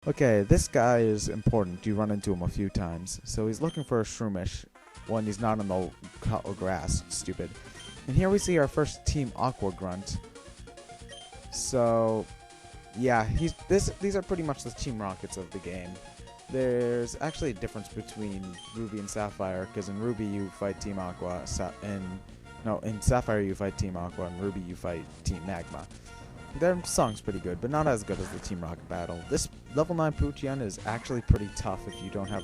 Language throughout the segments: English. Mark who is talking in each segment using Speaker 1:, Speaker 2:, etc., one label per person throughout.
Speaker 1: Okay, this guy is important. You run into him a few times. So he's looking for a Shroomish when he's not in the grass. Stupid. And here we see our first Team Aqua Grunt. So, yeah, these are pretty much the Team Rockets of the game. There's actually a difference between Ruby and Sapphire, because in Ruby you fight Team Aqua, in Sapphire you fight Team Aqua, and Ruby you fight Team Magma. Their song's pretty good, but not as good as the Team Rocket battle. This level 9 Poochyena is actually pretty tough if you don't have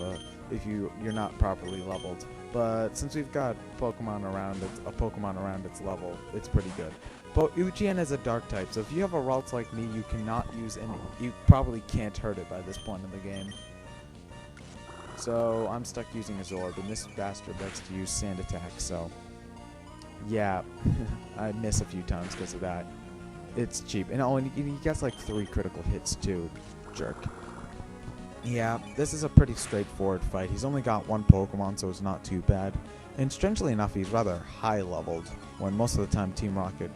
Speaker 1: you're not properly leveled. But since we've got a Pokemon around its level, it's pretty good. But Poochyena is a dark type, so if you have a Ralts like me, you cannot use any. You probably can't hurt it by this point in the game. So I'm stuck using a Zorb, and this bastard likes to use Sand Attack. So yeah, I miss a few times because of that. It's cheap. And he gets like 3 critical hits too. Jerk. Yeah, this is a pretty straightforward fight. He's only got 1 Pokemon, so it's not too bad. And strangely enough, he's rather high leveled, when most of the time Team Rocket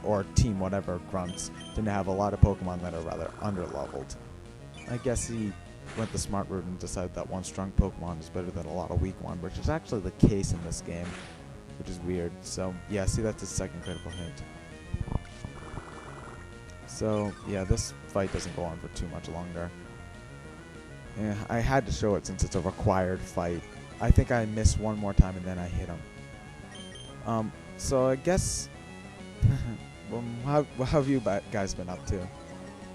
Speaker 1: or Team whatever Grunts tend to have a lot of Pokemon that are rather under leveled. I guess he went the smart route and decided that 1 strong Pokemon is better than a lot of weak ones, which is actually the case in this game, which is weird. So yeah, see, that's his 2nd critical hit. So, yeah, this fight doesn't go on for too much longer. Yeah, I had to show it since it's a required fight. I think I missed 1 more time and then I hit him. So I guess... how have you guys been up to?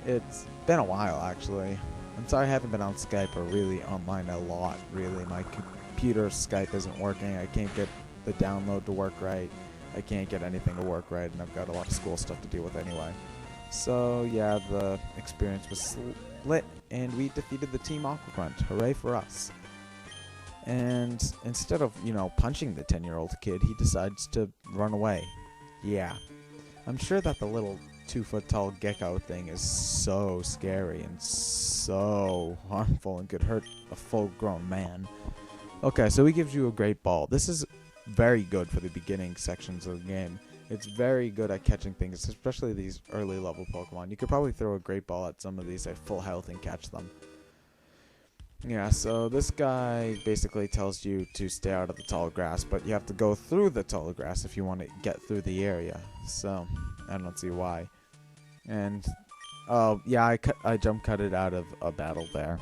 Speaker 1: It's been a while, actually. I'm sorry I haven't been on Skype or really online a lot, really. My computer's Skype isn't working. I can't get the download to work right. I can't get anything to work right, and I've got a lot of school stuff to deal with anyway. So yeah, the experience was lit, and we defeated the Team Aqua Grunt. Hooray for us. And instead of, punching the 10-year-old kid, he decides to run away. Yeah. I'm sure that the little 2-foot-tall gecko thing is so scary and so harmful and could hurt a full-grown man. Okay, so he gives you a great ball. This is very good for the beginning sections of the game. It's very good at catching things, especially these early level Pokemon. You could probably throw a great ball at some of these at full health and catch them. Yeah, so this guy basically tells you to stay out of the tall grass, but you have to go through the tall grass if you want to get through the area. So, I don't see why. And, oh, yeah, I jump cutted out of a battle there.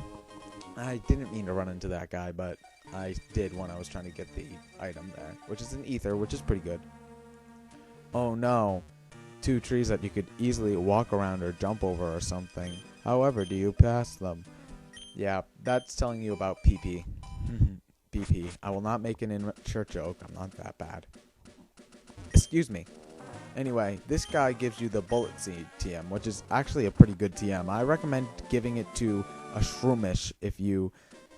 Speaker 1: I didn't mean to run into that guy, but I did when I was trying to get the item there, which is an ether, which is pretty good. Oh no, 2 trees that you could easily walk around or jump over or something. However, do you pass them? Yeah, that's telling you about PP. PP. I will not make an immature joke. I'm not that bad. Excuse me. Anyway, this guy gives you the Bullet Seed TM, which is actually a pretty good TM. I recommend giving it to a Shroomish if you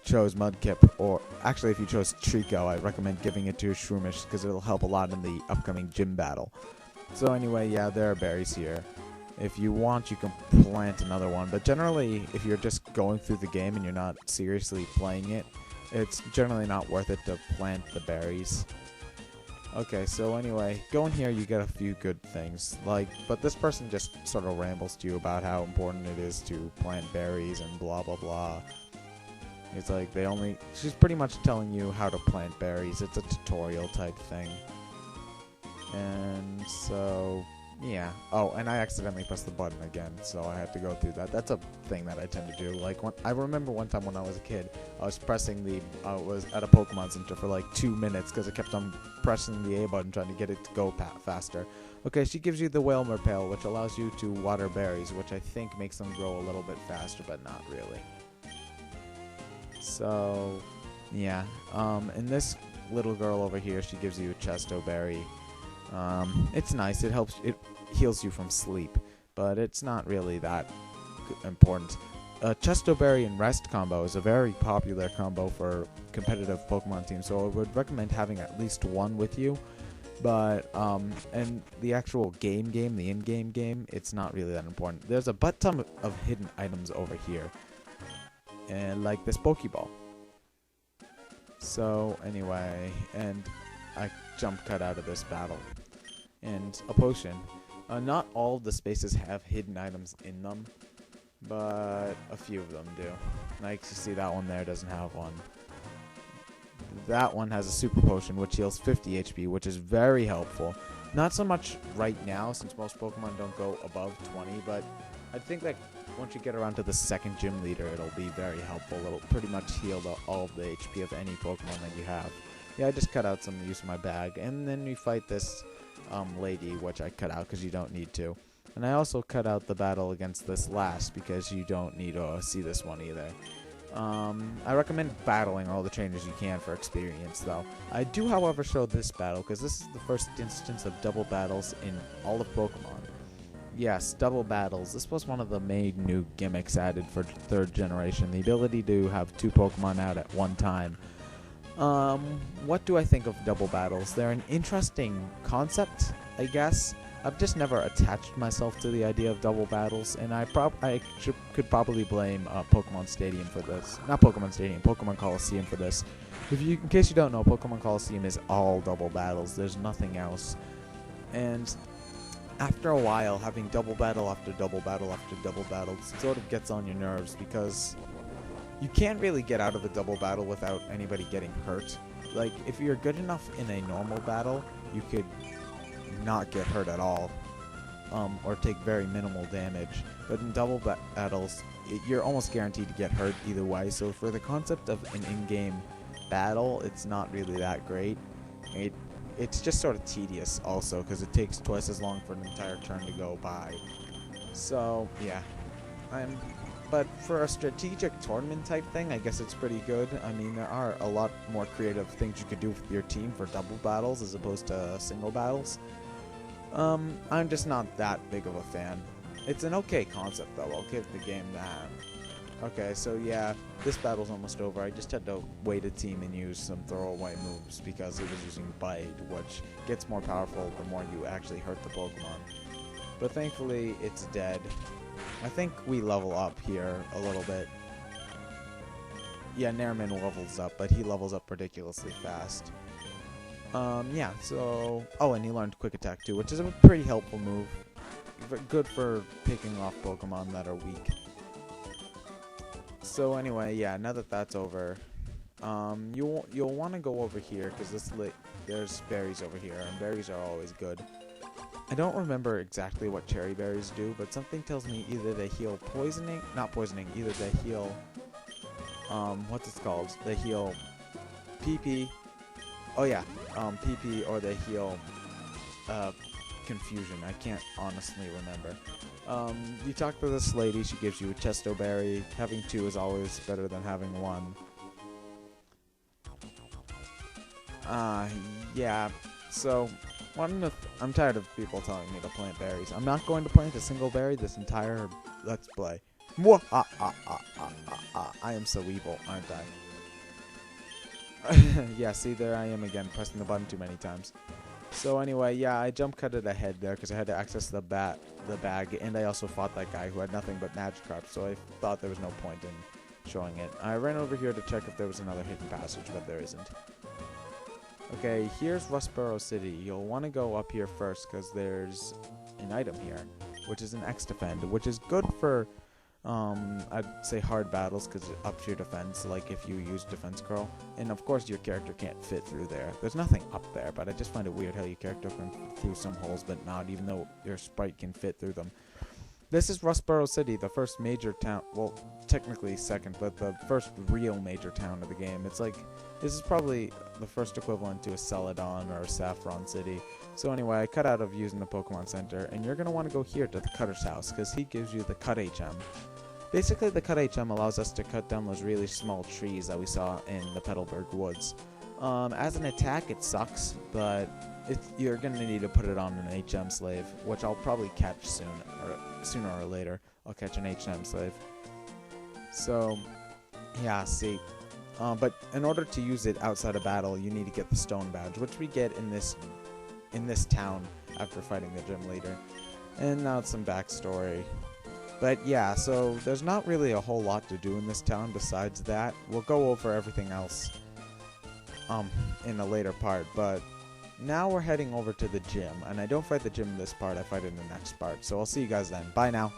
Speaker 1: chose Mudkip, or actually if you chose Trico, I recommend giving it to a Shroomish because it'll help a lot in the upcoming gym battle. So anyway, yeah, there are berries here. If you want, you can plant another one, but generally, if you're just going through the game and you're not seriously playing it, it's generally not worth it to plant the berries. Okay, so anyway, go in here, you get a few good things, but this person just sort of rambles to you about how important it is to plant berries and blah blah blah. It's like she's pretty much telling you how to plant berries. It's a tutorial type thing. And so, yeah. Oh, and I accidentally pressed the button again, so I had to go through that. That's a thing that I tend to do. Like, I remember one time when I was a kid, I was was at a Pokemon Center for like 2 minutes because I kept on pressing the A button trying to get it to go faster. Okay, she gives you the Whalmer Pail, which allows you to water berries, which I think makes them grow a little bit faster, but not really. So, yeah. And this little girl over here, she gives you a Chesto Berry. It's nice. It heals you from sleep, but it's not really that important. Chesto Berry and Rest combo is a very popular combo for competitive Pokemon teams, so I would recommend having at least 1 with you. But, and the actual the in-game game, it's not really that important. There's a butt ton of hidden items over here. And like this Pokeball. So anyway, and I jump cut out of this battle. And a potion. Not all of the spaces have hidden items in them, but a few of them do. Like, you see that one there doesn't have one. That one has a super potion which heals 50 HP, which is very helpful. Not so much right now since most Pokemon don't go above 20, but I think that once you get around to the second gym leader, it'll be very helpful. It'll pretty much heal all of the HP of any Pokemon that you have. Yeah, I just cut out some use of my bag, and then we fight this lady, which I cut out because you don't need to. And I also cut out the battle against this last because you don't need to see this one either. I recommend battling all the trainers you can for experience, though. I do, however, show this battle because this is the first instance of double battles in all of Pokemon. Yes, double battles. This was one of the main new gimmicks added for 3rd generation, the ability to have 2 Pokemon out at one time. What do I think of double battles? They're an interesting concept, I guess. I've just never attached myself to the idea of double battles, and I could probably blame Pokemon Stadium for this. Not Pokemon Stadium, Pokemon Coliseum for this. In case you don't know, Pokemon Coliseum is all double battles. There's nothing else. And after a while, having double battle after double battle after double battle sort of gets on your nerves because you can't really get out of a double battle without anybody getting hurt. Like, if you're good enough in a normal battle, you could not get hurt at all, or take very minimal damage. But in double battles, you're almost guaranteed to get hurt either way. So for the concept of an in-game battle, it's not really that great. It's just sort of tedious also because it takes twice as long for an entire turn to go by. So yeah, but for a strategic tournament type thing, I guess it's pretty good. I mean, there are a lot more creative things you could do with your team for double battles as opposed to single battles. I'm just not that big of a fan. It's an okay concept, though. I'll give the game that. Okay, so yeah, this battle's almost over. I just had to wait a team and use some throwaway moves because it was using Bite, which gets more powerful the more you actually hurt the Pokemon. But thankfully, it's dead. I think we level up here a little bit. Yeah, Nairman levels up, but he levels up ridiculously fast. Yeah, so... Oh, and he learned Quick Attack too, which is a pretty helpful move. Good for picking off Pokemon that are weak. So anyway, yeah, now that that's over, you'll want to go over here, because there's berries over here, and berries are always good. I don't remember exactly what cherry berries do, but something tells me either they heal poisoning, not poisoning, either they heal, what's it called? They heal PP, oh yeah, PP, or they heal, confusion. I can't honestly remember. You talk to this lady, she gives you a Chesto berry. Having 2 is always better than having 1. Yeah, so I'm tired of people telling me to plant berries. I'm not going to plant a single berry this entire Let's Play. I am so evil, aren't I? Yeah, see, there I am again, pressing the button too many times. So anyway, yeah, I jump cut it ahead there because I had to access the bag, and I also fought that guy who had nothing but Magikarp, so I thought there was no point in showing it. I ran over here to check if there was another hidden passage, but there isn't. Okay, here's Rustboro City. You'll want to go up here first because there's an item here, which is an X-Defend, which is good for, I'd say hard battles because it ups your defense, like if you use Defense Curl. And of course your character can't fit through there. There's nothing up there, but I just find it weird how your character can fit through some holes but not, even though your sprite can fit through them. This is Rustboro City, the first major town, well, technically second, but the first real major town of the game. It's like, this is probably the first equivalent to a Celadon or a Saffron City. So anyway, I cut out of using the Pokemon Center, and you're going to want to go here to the Cutter's house, because he gives you the Cut HM. Basically, the Cut HM allows us to cut down those really small trees that we saw in the Petalburg Woods. As an attack, it sucks, but you're going to need to put it on an HM slave, which I'll probably catch sooner or later. I'll catch an HM slave. So, yeah, see. But in order to use it outside of battle, you need to get the Stone Badge, which we get in this town after fighting the gym leader. And now it's some backstory. But yeah, so there's not really a whole lot to do in this town besides that. We'll go over everything else in a later part, but now we're heading over to the gym, and I don't fight the gym in this part, I fight it in the next part. So I'll see you guys then. Bye now.